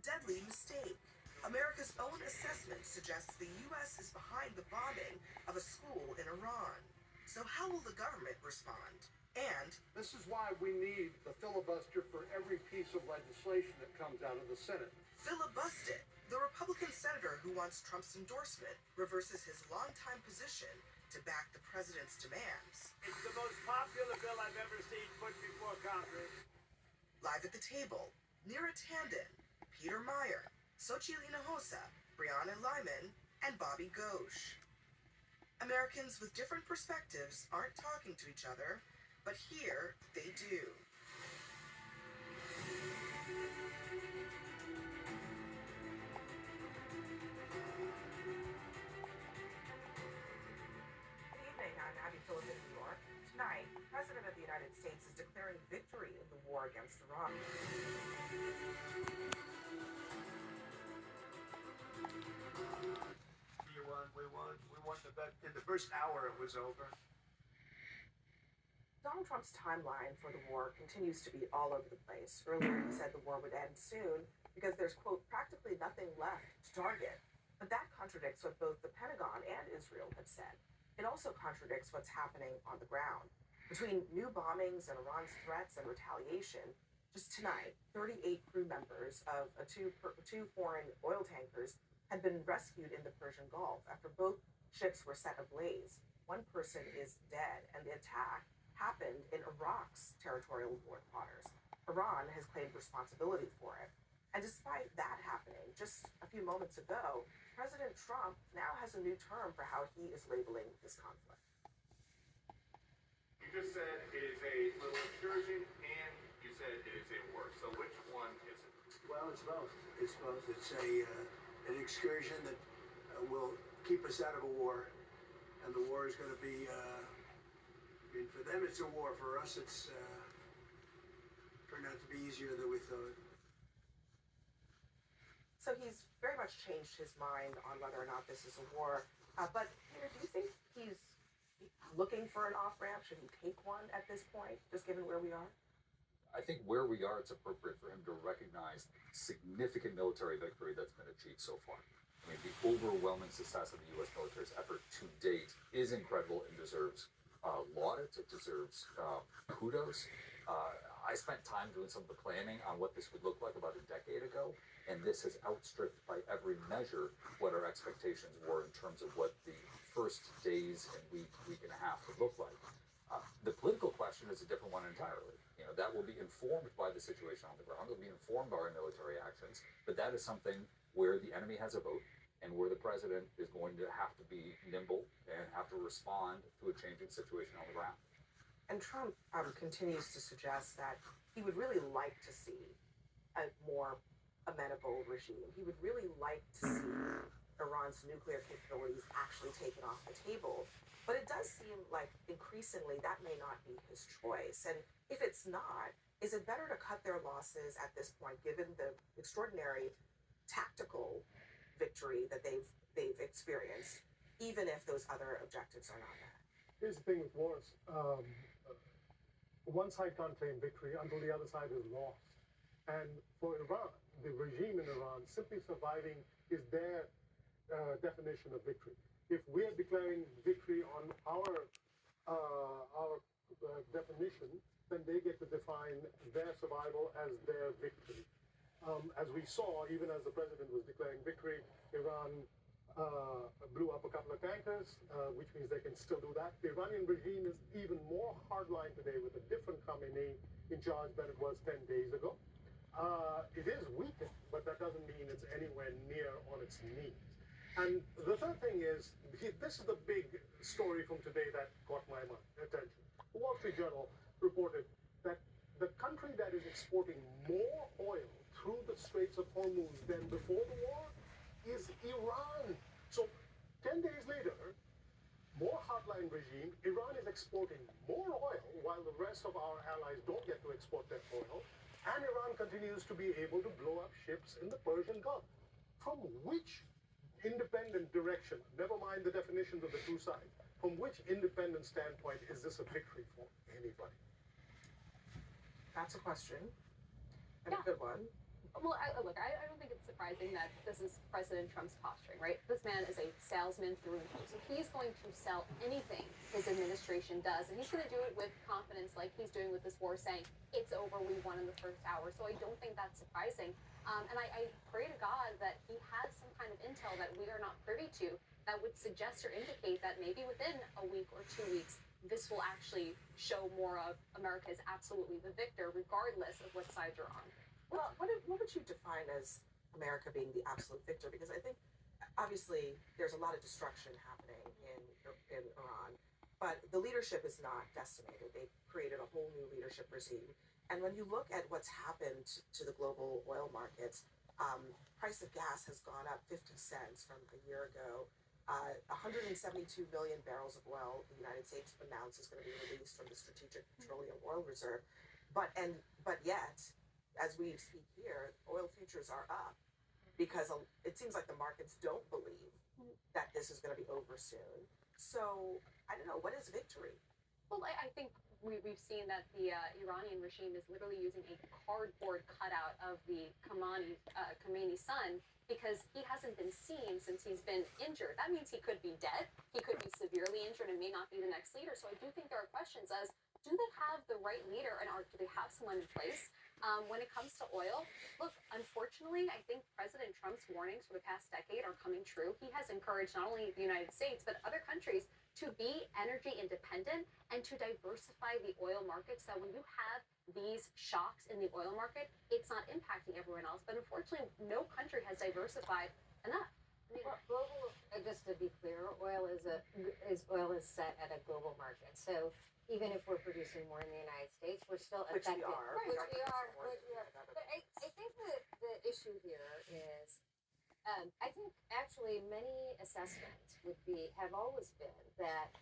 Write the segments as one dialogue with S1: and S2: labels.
S1: deadly mistake. America's own assessment suggests the U.S. is behind the bombing of a school in Iran. So, how will the government respond? And
S2: this is why we need the filibuster for every piece of legislation that comes out of the Senate.
S1: Filibusted. The Republican senator who wants Trump's endorsement reverses his longtime position to back the president's demands.
S3: It's the most popular bill I've ever seen put before Congress.
S1: Live at the table, Neera Tanden, Peter Meyer, Xochitl Hinojosa, Brianna Lyman, and Bobby Ghosh. Americans with different perspectives aren't talking to each other, but here they do. Good evening, I'm Abby Phillip in New York. Tonight, the President of the United States is declaring victory in the war against Iran.
S3: We won the bet. In the first hour, it was over.
S1: Donald Trump's timeline for the war continues to be all over the place. Earlier, he said the war would end soon because there's, quote, practically nothing left to target. But that contradicts what both the Pentagon and Israel have said. It also contradicts what's happening on the ground. Between new bombings and Iran's threats and retaliation, just tonight, 38 crew members of two foreign oil tankers had been rescued in the Persian Gulf after both ships were set ablaze. One person is dead, and the attack happened in Iraq's territorial waters. Iran has claimed responsibility for it. And despite that happening just a few moments ago, President Trump now has a new term for how he is labeling this conflict.
S4: You just said it is a little excursion, and you said it is a war. So which one is it?
S5: Well, it's both. It's both. It's an excursion that will keep us out of a war, and the war is going to be. I mean, for them it's a war. For us, it's turned out to be easier than we thought.
S1: So he's very much changed his mind on whether or not this is a war. But Peter, do you think he's looking for an off-ramp? Should he take one at this point, just given where we are?
S6: I think where we are, it's appropriate for him to recognize significant military victory that's been achieved so far. I mean, the overwhelming success of the U.S. military's effort to date is incredible and deserves laudits. It deserves kudos. I spent time doing some of the planning on what this would look like about a decade ago, and this has outstripped by every measure what our expectations were in terms of what the first days and week and a half would look like. The political question is a different one entirely. You know, that will be informed by the situation on the ground. It will be informed by our military actions, but that is something where the enemy has a vote and where the president is going to have to be nimble and have to respond to a changing situation on the ground.
S1: And Trump continues to suggest that he would really like to see a more amenable regime. He would really like to see Iran's nuclear capabilities actually taken off the table. But it does seem like increasingly that may not be his choice. And if it's not, is it better to cut their losses at this point, given the extraordinary tactical victory that they've experienced, even if those other objectives are not met?
S7: Here's the thing with wars. One side can't claim victory until the other side is lost. And for Iran, the regime in Iran, simply surviving is their definition of victory. If we're declaring victory on our definition, then they get to define their survival as their victory. As we saw, even as the president was declaring victory, Iran blew up a couple of tankers, which means they can still do that. The Iranian regime is even more hardline today with a different Khamenei in charge than it was 10 days ago. It is weakened, but that doesn't mean it's anywhere near on its knees. And the third thing is, this is the big story from today that caught my attention. The Wall Street Journal reported that the country that is exporting more oil through the Straits of Hormuz than before the war is Iran. So 10 days later, more hardline regime, Iran is exporting more oil while the rest of our allies don't get to export their oil, and Iran continues to be able to blow up ships in the Persian Gulf. From which independent direction, never mind the definitions of the two sides, from which independent standpoint is this a victory for anybody?
S1: That's a question, and a good one.
S8: Well, look, I don't think it's surprising that this is President Trump's posturing, right? This man is a salesman through and through. So he's going to sell anything his administration does, and he's going to do it with confidence, like he's doing with this war, saying it's over, we won in the first hour. So I don't think that's surprising. And I pray to God that he has some kind of intel that we are not privy to that would suggest or indicate that maybe within a week or 2 weeks, this will actually show more of America is absolutely the victor, regardless of what side you're on.
S1: Well, what would you define as America being the absolute victor? Because I think obviously there's a lot of destruction happening in Iran, but the leadership is not decimated. They've created a whole new leadership regime. And when you look at what's happened to the global oil markets, price of gas has gone up 50 cents from a year ago. 172 million barrels of oil the United States announced is going to be released from the Strategic Petroleum Oil Reserve, but yet, as we speak here, oil futures are up because it seems like the markets don't believe that this is going to be over soon. So I don't know, what is victory?
S8: Well, I think we've seen that the Iranian regime is literally using a cardboard cutout of the Khamenei son because he hasn't been seen since he's been injured. That means he could be dead, he could be severely injured and may not be the next leader. So I do think there are questions as, do they have the right leader and do they have someone in place? When it comes to oil, look, unfortunately, I think President Trump's warnings for the past decade are coming true. He has encouraged not only the United States, but other countries to be energy independent and to diversify the oil markets so that when you have these shocks in the oil market, it's not impacting everyone else. But unfortunately, no country has diversified enough.
S9: I mean, global. Just to be clear, oil is set at a global market. So even if we're producing more in the United States, we're still
S1: Which
S9: affected.
S1: we are.
S9: Right,
S1: We
S9: which we are.
S1: more
S9: Which we are.
S1: than
S9: But I think the issue here is, I think actually many assessments have always been that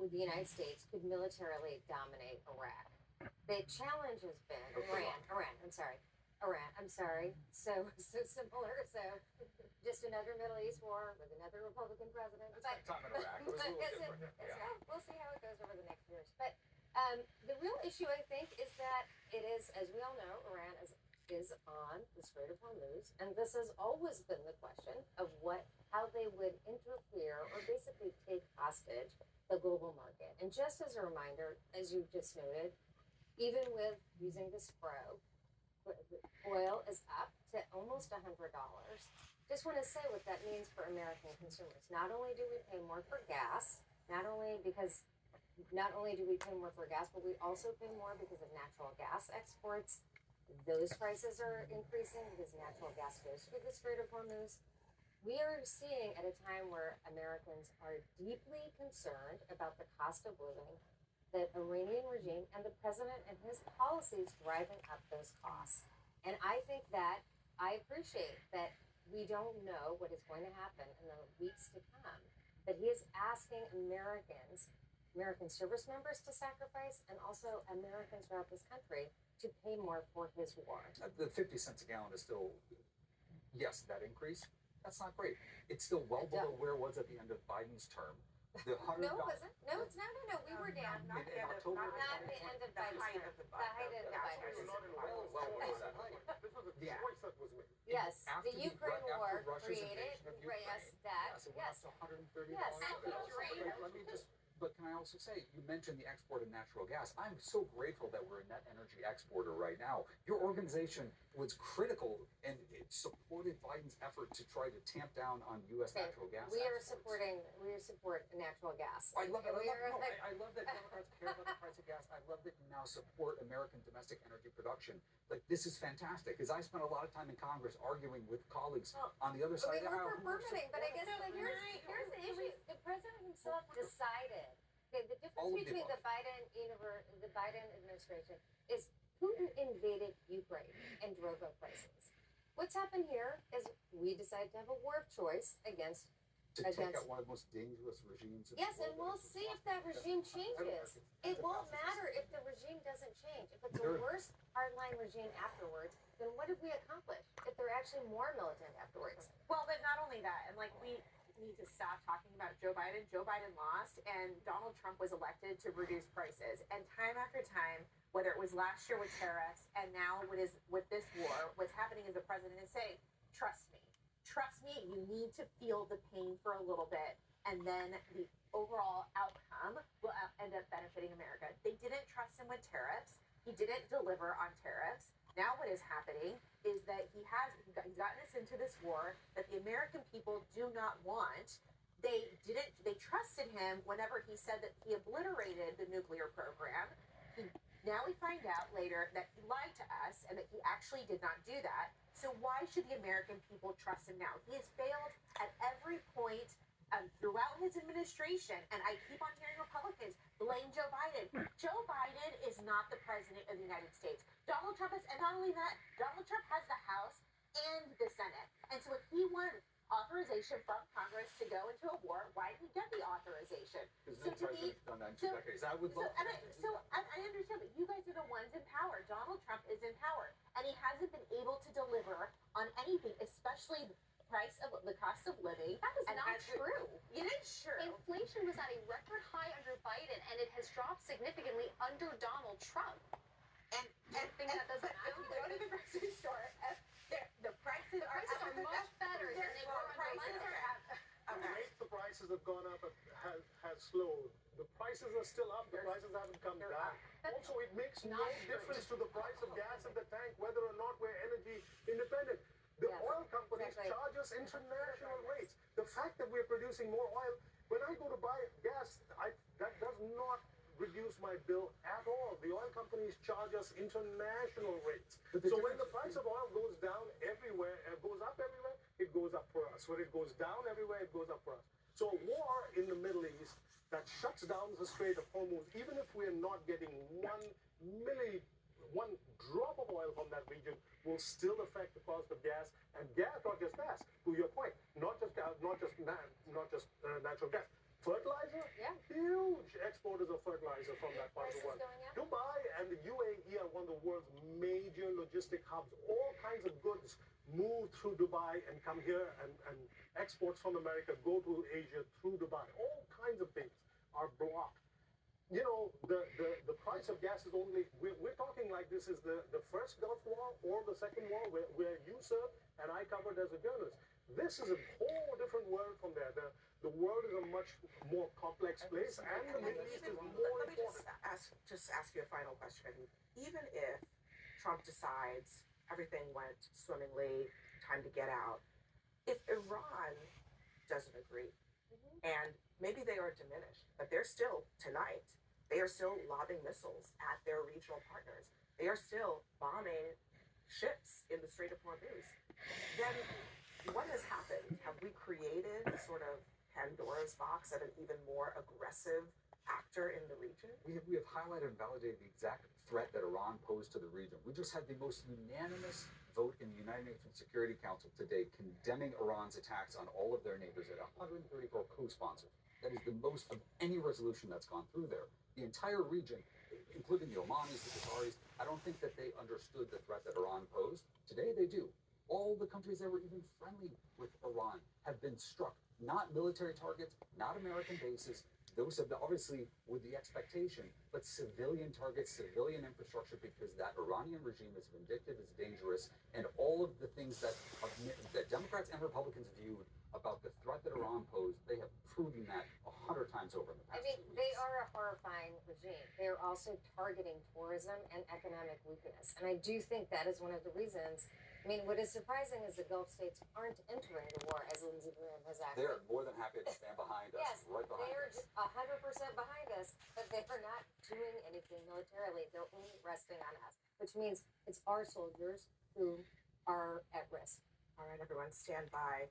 S9: the United States could militarily dominate Iraq. The challenge has been Iran. I'm sorry. So similar. So just another Middle East war with another Republican president.
S6: It's time in Iraq. It was a little different. Yeah.
S9: We'll see how it goes over the next years. But the real issue, I think, is that it is, as we all know, Iran is on the Strait of Hormuz, and this has always been the question of how they would interfere or basically take hostage the global market. And just as a reminder, as you just noted, even with using this pro, oil is up to almost $100. Just want to say what that means for American consumers. Not only do we pay more for gas, not only do we pay more for gas, but we also pay more because of natural gas exports. Those prices are increasing because natural gas goes through the Strait of Hormuz. We are seeing at a time where Americans are deeply concerned about the cost of living, the Iranian regime and the president and his policies driving up those costs. And I think that I appreciate that we don't know what is going to happen in the weeks to come, but he is asking American service members to sacrifice, and also Americans throughout this country to pay more for his war.
S6: The 50 cents a gallon is still, yes, that increase. That's not great. It's still well below where it was at the end of Biden's term. The $100.
S9: No, it wasn't. No, it's not. No, we were down.
S1: Not
S6: in October.
S9: Not the end of Biden's
S1: height
S9: term.
S1: of the
S9: The height of the
S1: yeah,
S9: Biden.
S6: Well, what was that?
S7: This was a
S6: Yeah.
S7: choice that was made.
S9: Yes,
S6: After
S9: the Ukraine war
S6: Russia's
S9: created.
S6: invasion of Ukraine.
S9: Yes, that.
S6: Yeah, so we're
S9: Yes.
S6: up to $130.
S9: Yes.
S6: Let me just. But can I also say, you mentioned the export of natural gas. I'm so grateful that we're a net energy exporter right now. Your organization was critical and it supported Biden's effort to try to tamp down on U.S.
S9: Okay,
S6: natural gas.
S9: We
S6: support
S9: natural gas.
S6: I love it.
S9: I
S6: I love that Democrats care about the price of gas. I love that you now support American domestic energy production. Like, this is fantastic because I spent a lot of time in Congress arguing with colleagues on the other side of the aisle.
S9: We're permitting, but I guess here's the issue. The president himself decided. Okay, the difference between the Biden administration is Putin invaded Ukraine and drove up prices. What's happened here is we decided to have a war of choice against.
S6: To take out one of the most dangerous regimes. In
S9: Yes,
S6: the
S9: and
S6: world.
S9: we'll see if that regime changes. It won't matter if the regime doesn't change. If it's a worse hardline regime afterwards, then what did we accomplish? If they're actually more militant afterwards.
S10: Well, but not only that, and like need to stop talking about Joe Biden. Joe Biden lost, and Donald Trump was elected to reduce prices. And time after time, whether it was last year with tariffs and now with this war, what's happening is the president is saying, "Trust me, trust me. You need to feel the pain for a little bit, and then the overall outcome will end up benefiting America." They didn't trust him with tariffs. He didn't deliver on tariffs. Now what is happening is that he's gotten us into this war that the American people do not want. They trusted him whenever he said that he obliterated the nuclear program. Now we find out later that he lied to us and that he actually did not do that. So why should the American people trust him now? He has failed at every point throughout his administration, and I keep on hearing Republicans blame Joe Biden. Joe Biden is not the president of the United States. Donald Trump is, and not only that, Donald Trump has the House and the Senate. And so if he won authorization from Congress to go into a war, why did he get the authorization?
S6: Because
S10: So
S6: no
S10: to me,
S6: president's done that in 2 decades. I would love
S10: I understand, but you guys are the ones in power. Donald Trump is in power, and he hasn't been able to deliver on anything, especially the cost of living.
S8: That is
S10: And
S8: not
S10: as it-
S8: true.
S10: It is true.
S8: Inflation was at a record high under Biden, and it has dropped significantly under Donald Trump.
S10: And
S8: think that doesn't
S10: but if
S8: matter.
S10: you go to the grocery store, the prices
S8: The prices are much better than they were under
S10: prices
S8: Biden.
S10: are
S7: The
S10: okay.
S7: rate the prices have gone up has slowed. The prices are still up. The prices haven't come
S10: They're
S7: down.
S10: up.
S8: That's
S7: Also, it makes no
S8: not true.
S7: difference to the price of gas in the tank whether or not we're energy independent. The
S9: Yes,
S7: oil companies
S9: exactly.
S7: charge us international rates. The fact that we're producing more oil, when I go to buy gas, that does not reduce my bill at all. The oil companies charge us international rates.
S6: But the
S7: So when the
S6: difference-
S7: price of oil goes down everywhere, goes up everywhere, it goes up for us. When it goes down everywhere, it goes up for us. So a war in the Middle East that shuts down the Strait of Hormuz, even if we're not getting one drop of oil from that region, will still affect the cost of gas. And gas, not just gas, to your point, not just natural gas. Fertilizer,
S9: Yeah.
S7: huge exporters of fertilizer from that part of the world.
S9: Prices going up.
S7: Dubai and the UAE are one of the world's major logistic hubs. All kinds of goods move through Dubai and come here, and exports from America go to Asia through Dubai. All kinds of things are blocked. You know, the price of gas is only, we're talking like this is the first Gulf War or the second war where you served and I covered as a journalist. This is a whole different world from there. The world is a much more complex place, and the Middle East is more
S1: Let me
S7: important.
S1: just ask you a final question. Even if Trump decides everything went swimmingly, time to get out, if Iran doesn't agree, and maybe they are diminished, but they're still tonight, they are still lobbing missiles at their regional partners. They are still bombing ships in the Strait of Hormuz. Then what has happened? Have we created sort of Pandora's box of an even more aggressive actor in the region?
S6: We have highlighted and validated the exact threat that Iran posed to the region. We just had the most unanimous vote in the United Nations Security Council today condemning Iran's attacks on all of their neighbors at 134 co-sponsors. That is the most of any resolution that's gone through there. The entire region, including the Omanis, the Qataris, I don't think that they understood the threat that Iran posed. Today they do. All the countries that were even friendly with Iran have been struck. Not military targets, not American bases. Those have obviously with the expectation, but civilian targets, civilian infrastructure, because that Iranian regime is vindictive, is dangerous, and all of the things that Democrats and Republicans viewed about the threat that Iran posed, they have proven that 100 times over in the
S9: I
S6: past.
S9: mean,
S6: 2
S9: they
S6: weeks.
S9: are a horrifying regime. They are also targeting tourism and economic weakness. And I do think that is one of the reasons. I mean, what is surprising is the Gulf states aren't entering the war, as Lindsey Graham has
S6: They're
S9: acted.
S6: more than happy to stand behind us,
S9: Yes,
S6: right behind
S9: they are
S6: us.
S9: 100% behind us, but they are not doing anything militarily. They're only resting on us, which means it's our soldiers who are at risk.
S1: All right, everyone, stand by.